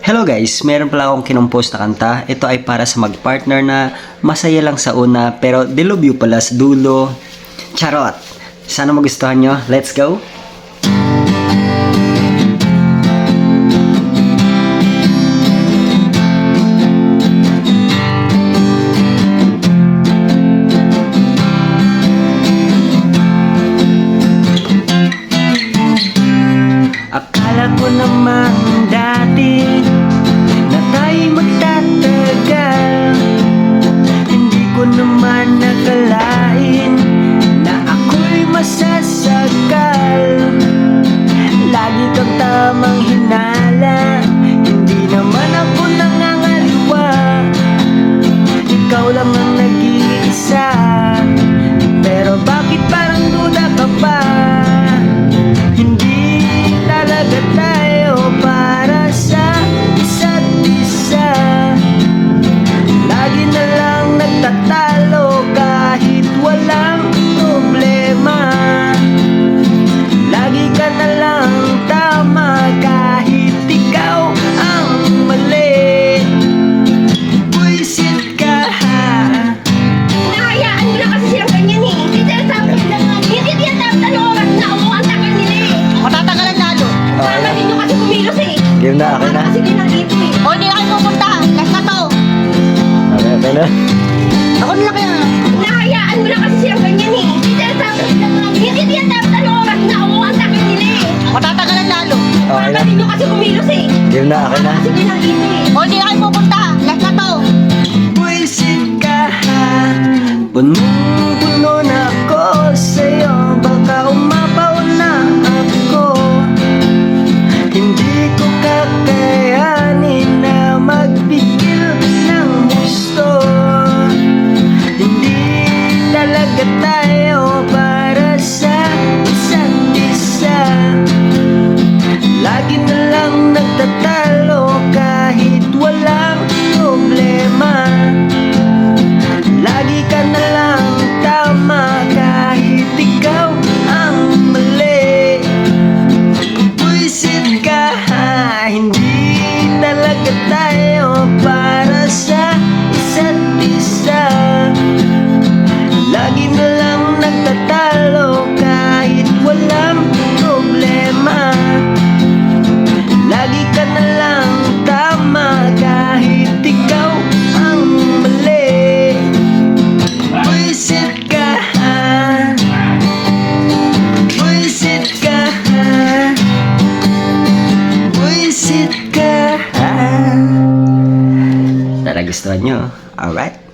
Hello guys, meron pala akong kinumpos na kanta. Ito ay para sa mag-partner na masaya lang sa una pero delubyo pala sa dulo. Charot! Sana magustuhan nyo. Let's go! Akala ko naman dati na tayo'y magtatagal. Hindi ko naman nakalain na ako'y masasagal. Lagi kang tamang hinala, hindi naman ako nangangaliwa. Ikaw lang ang nag-iisa, pero bakit parang duda ka pa? Hindi talaga tayo para sa isa't isa. Lagi na lang nagtatalo kahit walang problema. Lagi ka na lang tama kahit ikaw ang mali. Buisit ka ha. Nahayaan mo na kasi silang ganyan eh. Hindi tinatapos na oras na ako ang tagal nila eh. Matatagalan lalo. Tama din yung kasi kumilos eh. Game na, akin na. Kasi ginagito eh. O, hindi na kayo pupunta. Last na to. Okay na. Ako nila kaya. Nahayaan mo na kasi silang ganyan eh. Hindi tinatapos na oras na ako ang tagal nila eh. Matatagalan lalo. Okay na. Tama din yung kasi kumilos eh. Game na, akin na. Kasi ginagito eh. O, hindi na kayo pupunta. Last na to. Buisit ka ha. Punong-puno na ako sa'yo. Baka umapaw na ako. Hindi ko kakayanin na magpigil ng gusto. Hindi talaga tayo para sa isa't isa. Lagi na lang nagtatalo kahit walang problema. Lagi ka na lang tama kahit ikaw ang mali. Buisit ka ha, hindi talaga tayo para sa isa't isa. Lagi na lang nagtatalo kahit walang problema. Lagi ka na lang tama kahit ikaw ang mali. Buisit ka ha. Buisit ka ha. Buisit ka ha. Tara, gustuhan nyo? Alright.